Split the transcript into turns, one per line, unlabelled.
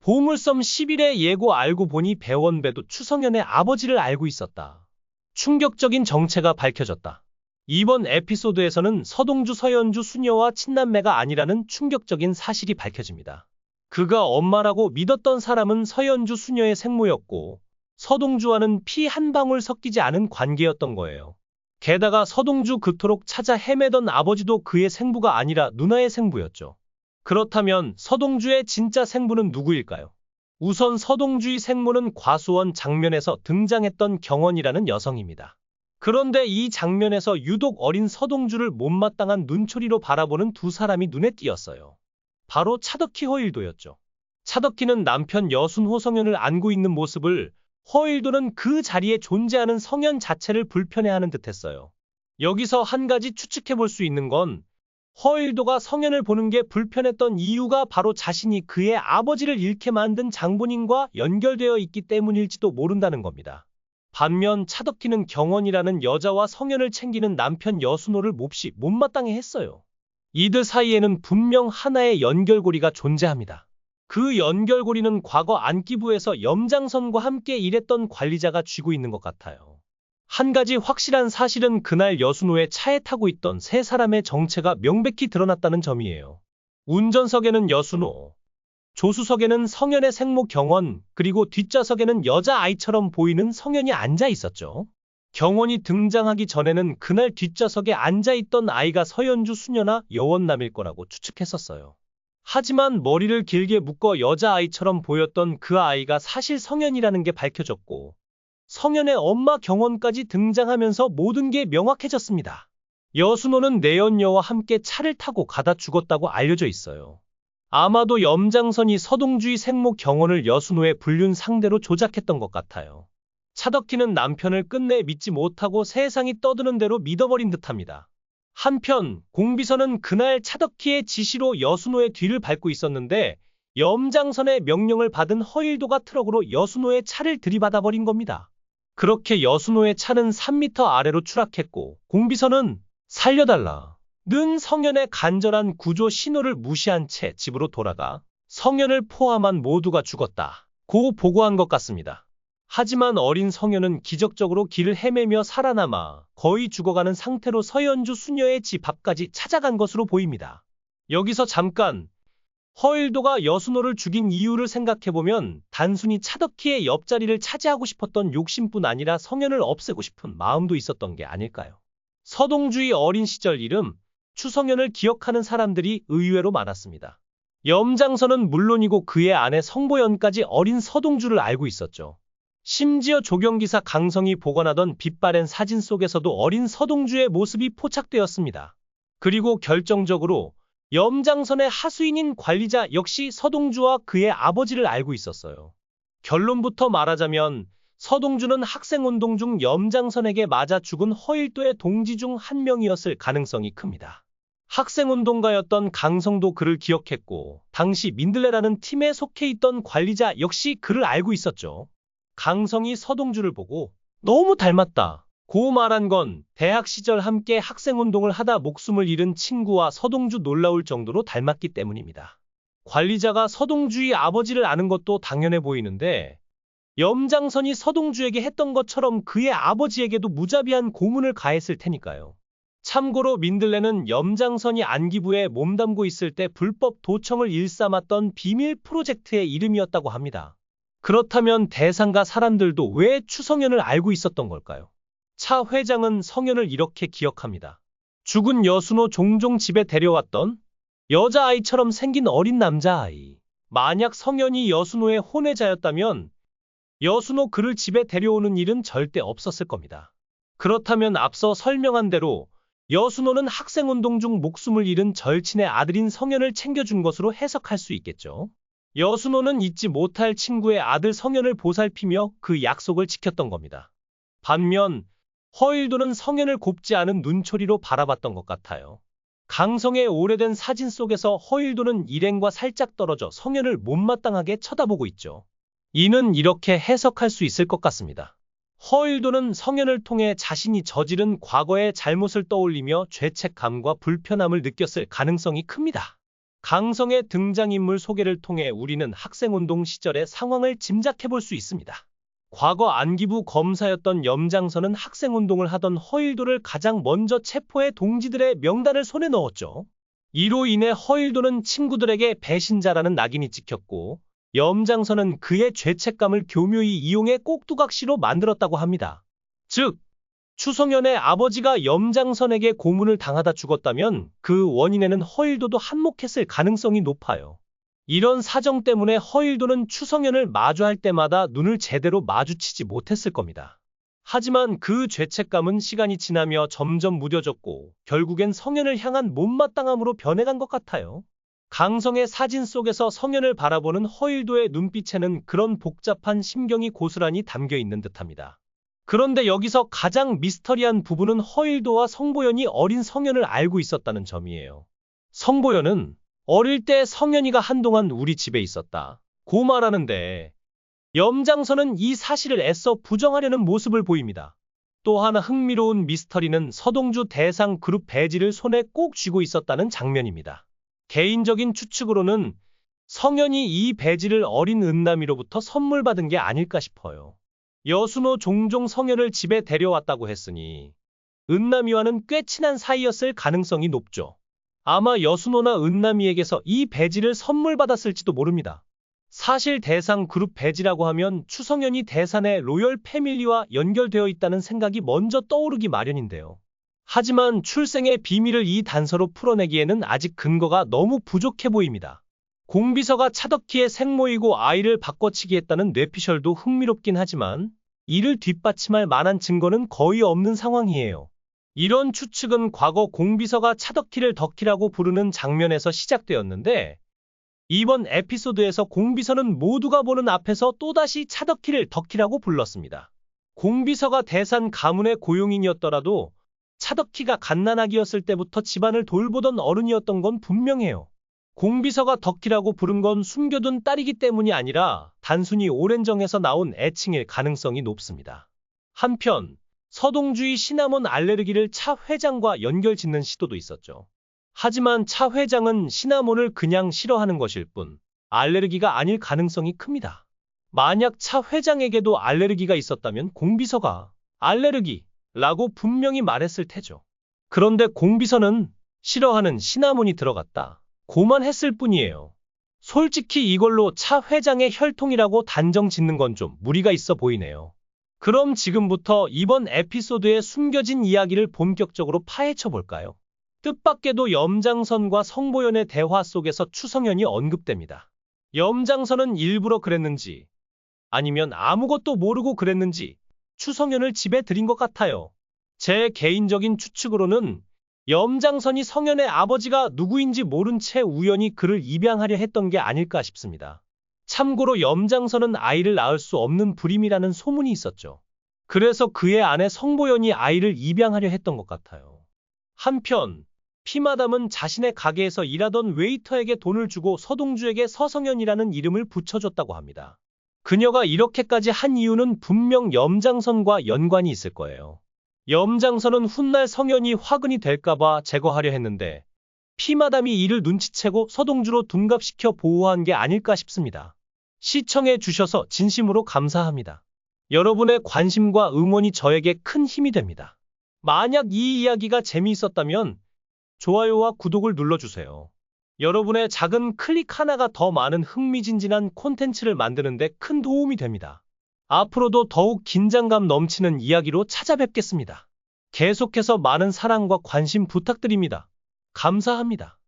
보물섬 11의 예고 알고 보니 배원배도 추성현의 아버지를 알고 있었다. 충격적인 정체가 밝혀졌다. 이번 에피소드에서는 서동주, 서현주 수녀와 친남매가 아니라는 충격적인 사실이 밝혀집니다. 그가 엄마라고 믿었던 사람은 서현주 수녀의 생모였고 서동주와는 피 한 방울 섞이지 않은 관계였던 거예요. 게다가 서동주 그토록 찾아 헤매던 아버지도 그의 생부가 아니라 누나의 생부였죠. 그렇다면 서동주의 진짜 생부는 누구일까요? 우선 서동주의 생모는 과수원 장면에서 등장했던 경원이라는 여성입니다. 그런데 이 장면에서 유독 어린 서동주를 못마땅한 눈초리로 바라보는 두 사람이 눈에 띄었어요. 바로 차덕희 허일도였죠. 차덕희는 남편 여순호 성현을 안고 있는 모습을, 허일도는 그 자리에 존재하는 성현 자체를 불편해하는 듯했어요. 여기서 한 가지 추측해볼 수 있는 건 허일도가 성현을 보는 게 불편했던 이유가 바로 자신이 그의 아버지를 잃게 만든 장본인과 연결되어 있기 때문일지도 모른다는 겁니다. 반면 차덕희는 경원이라는 여자와 성현을 챙기는 남편 여순호를 몹시 못마땅해 했어요. 이들 사이에는 분명 하나의 연결고리가 존재합니다. 그 연결고리는 과거 안기부에서 염장선과 함께 일했던 관리자가 쥐고 있는 것 같아요. 한 가지 확실한 사실은 그날 여순호의 차에 타고 있던 세 사람의 정체가 명백히 드러났다는 점이에요. 운전석에는 여순호, 조수석에는 성현의 생모 경원, 그리고 뒷좌석에는 여자아이처럼 보이는 성현이 앉아 있었죠. 경원이 등장하기 전에는 그날 뒷좌석에 앉아있던 아이가 서현주 수녀나 여원남일 거라고 추측했었어요. 하지만 머리를 길게 묶어 여자아이처럼 보였던 그 아이가 사실 성현이라는 게 밝혀졌고 성현의 엄마 경원까지 등장하면서 모든 게 명확해졌습니다. 여순호는 내연녀와 함께 차를 타고 가다 죽었다고 알려져 있어요. 아마도 염장선이 서동주의 생모 경원을 여순호의 불륜 상대로 조작했던 것 같아요. 차덕희는 남편을 끝내 믿지 못하고 세상이 떠드는 대로 믿어버린 듯합니다. 한편 공비서는 그날 차덕희의 지시로 여순호의 뒤를 밟고 있었는데 염장선의 명령을 받은 허일도가 트럭으로 여순호의 차를 들이받아버린 겁니다. 그렇게 여순호의 차는 3m 아래로 추락했고 공비서는 살려달라 는 성현의 간절한 구조 신호를 무시한 채 집으로 돌아가 성현을 포함한 모두가 죽었다고 보고한 것 같습니다. 하지만 어린 성현은 기적적으로 길을 헤매며 살아남아 거의 죽어가는 상태로 서현주 수녀의 집 앞까지 찾아간 것으로 보입니다. 여기서 잠깐 허일도가 여순호를 죽인 이유를 생각해보면 단순히 차덕희의 옆자리를 차지하고 싶었던 욕심뿐 아니라 성현을 없애고 싶은 마음도 있었던 게 아닐까요? 서동주의 어린 시절 이름 추성현을 기억하는 사람들이 의외로 많았습니다. 염장선은 물론이고 그의 아내 성보연까지 어린 서동주를 알고 있었죠. 심지어 조경기사 강성이 보관하던 빛바랜 사진 속에서도 어린 서동주의 모습이 포착되었습니다. 그리고 결정적으로 염장선의 하수인인 관리자 역시 서동주와 그의 아버지를 알고 있었어요. 결론부터 말하자면 서동주는 학생운동 중 염장선에게 맞아 죽은 허일도의 동지 중 한 명이었을 가능성이 큽니다. 학생운동가였던 강성도 그를 기억했고 당시 민들레라는 팀에 속해 있던 관리자 역시 그를 알고 있었죠. 강성이 서동주를 보고 너무 닮았다 고 말한 건 대학 시절 함께 학생운동을 하다 목숨을 잃은 친구와 서동주 놀라울 정도로 닮았기 때문입니다. 관리자가 서동주의 아버지를 아는 것도 당연해 보이는데 염장선이 서동주에게 했던 것처럼 그의 아버지에게도 무자비한 고문을 가했을 테니까요. 참고로 민들레는 염장선이 안기부에 몸담고 있을 때 불법 도청을 일삼았던 비밀 프로젝트의 이름이었다고 합니다. 그렇다면 대상가 사람들도 왜 추성현을 알고 있었던 걸까요? 차 회장은 성현을 이렇게 기억합니다. 죽은 여순호 종종 집에 데려왔던 여자아이처럼 생긴 어린 남자아이. 만약 성현이 여순호의 혼외자였다면 여순호 그를 집에 데려오는 일은 절대 없었을 겁니다. 그렇다면 앞서 설명한 대로 여순호는 학생운동 중 목숨을 잃은 절친의 아들인 성현을 챙겨준 것으로 해석할 수 있겠죠. 여순호는 잊지 못할 친구의 아들 성현을 보살피며 그 약속을 지켰던 겁니다. 반면 허일도는 성현을 곱지 않은 눈초리로 바라봤던 것 같아요. 강성의 오래된 사진 속에서 허일도는 일행과 살짝 떨어져 성현을 못마땅하게 쳐다보고 있죠. 이는 이렇게 해석할 수 있을 것 같습니다. 허일도는 성현을 통해 자신이 저지른 과거의 잘못을 떠올리며 죄책감과 불편함을 느꼈을 가능성이 큽니다. 강성의 등장인물 소개를 통해 우리는 학생운동 시절의 상황을 짐작해 볼 수 있습니다. 과거 안기부 검사였던 염장선은 학생운동을 하던 허일도를 가장 먼저 체포해 동지들의 명단을 손에 넣었죠. 이로 인해 허일도는 친구들에게 배신자라는 낙인이 찍혔고, 염장선은 그의 죄책감을 교묘히 이용해 꼭두각시로 만들었다고 합니다. 즉, 추성현의 아버지가 염장선에게 고문을 당하다 죽었다면 그 원인에는 허일도도 한몫했을 가능성이 높아요. 이런 사정 때문에 허일도는 추성현을 마주할 때마다 눈을 제대로 마주치지 못했을 겁니다. 하지만 그 죄책감은 시간이 지나며 점점 무뎌졌고 결국엔 성현을 향한 못마땅함으로 변해간 것 같아요. 강성의 사진 속에서 성현을 바라보는 허일도의 눈빛에는 그런 복잡한 심경이 고스란히 담겨 있는 듯합니다. 그런데 여기서 가장 미스터리한 부분은 허일도와 성보연이 어린 성현을 알고 있었다는 점이에요. 성보연은 어릴 때 성현이가 한동안 우리 집에 있었다 고 말하는데, 염장선은 이 사실을 애써 부정하려는 모습을 보입니다. 또 하나 흥미로운 미스터리는 서동주 대상 그룹 배지를 손에 꼭 쥐고 있었다는 장면입니다. 개인적인 추측으로는 성현이 이 배지를 어린 은남이로부터 선물 받은 게 아닐까 싶어요. 여순호 종종 성현을 집에 데려왔다고 했으니 은남이와는 꽤 친한 사이였을 가능성이 높죠. 아마 여순호나 은남이에게서 이 배지를 선물 받았을지도 모릅니다. 사실 대상 그룹 배지라고 하면 추성현이 대산의 로열 패밀리와 연결되어 있다는 생각이 먼저 떠오르기 마련인데요. 하지만 출생의 비밀을 이 단서로 풀어내기에는 아직 근거가 너무 부족해 보입니다. 공비서가 차덕희의 생모이고 아이를 바꿔치기 했다는 뇌피셜도 흥미롭긴 하지만 이를 뒷받침할 만한 증거는 거의 없는 상황이에요. 이런 추측은 과거 공비서가 차덕희를 덕희라고 부르는 장면에서 시작되었는데, 이번 에피소드에서 공비서는 모두가 보는 앞에서 또다시 차덕희를 덕희라고 불렀습니다. 공비서가 대산 가문의 고용인이었더라도 차덕희가 갓난아기였을 때부터 집안을 돌보던 어른이었던 건 분명해요. 공비서가 덕희라고 부른 건 숨겨둔 딸이기 때문이 아니라 단순히 오랜 정에서 나온 애칭일 가능성이 높습니다. 한편 서동주의 시나몬 알레르기를 차 회장과 연결짓는 시도도 있었죠. 하지만 차 회장은 시나몬을 그냥 싫어하는 것일 뿐 알레르기가 아닐 가능성이 큽니다. 만약 차 회장에게도 알레르기가 있었다면 공비서가 알레르기라고 분명히 말했을 테죠. 그런데 공비서는 싫어하는 시나몬이 들어갔다 고만 했을 뿐이에요. 솔직히 이걸로 차 회장의 혈통이라고 단정 짓는 건 좀 무리가 있어 보이네요. 그럼 지금부터 이번 에피소드에 숨겨진 이야기를 본격적으로 파헤쳐 볼까요? 뜻밖에도 염장선과 성보연의 대화 속에서 추성현이 언급됩니다. 염장선은 일부러 그랬는지 아니면 아무것도 모르고 그랬는지 추성현을 집에 들인 것 같아요. 제 개인적인 추측으로는 염장선이 성현의 아버지가 누구인지 모른 채 우연히 그를 입양하려 했던 게 아닐까 싶습니다. 참고로 염장선은 아이를 낳을 수 없는 불임이라는 소문이 있었죠. 그래서 그의 아내 성보연이 아이를 입양하려 했던 것 같아요. 한편 피마담은 자신의 가게에서 일하던 웨이터에게 돈을 주고 서동주에게 서성현이라는 이름을 붙여줬다고 합니다. 그녀가 이렇게까지 한 이유는 분명 염장선과 연관이 있을 거예요. 염장선은 훗날 성현이 화근이 될까봐 제거하려 했는데 피마담이 이를 눈치채고 서동주로 둔갑시켜 보호한 게 아닐까 싶습니다. 시청해 주셔서 진심으로 감사합니다. 여러분의 관심과 응원이 저에게 큰 힘이 됩니다. 만약 이 이야기가 재미있었다면 좋아요와 구독을 눌러주세요. 여러분의 작은 클릭 하나가 더 많은 흥미진진한 콘텐츠를 만드는 데 큰 도움이 됩니다. 앞으로도 더욱 긴장감 넘치는 이야기로 찾아뵙겠습니다. 계속해서 많은 사랑과 관심 부탁드립니다. 감사합니다.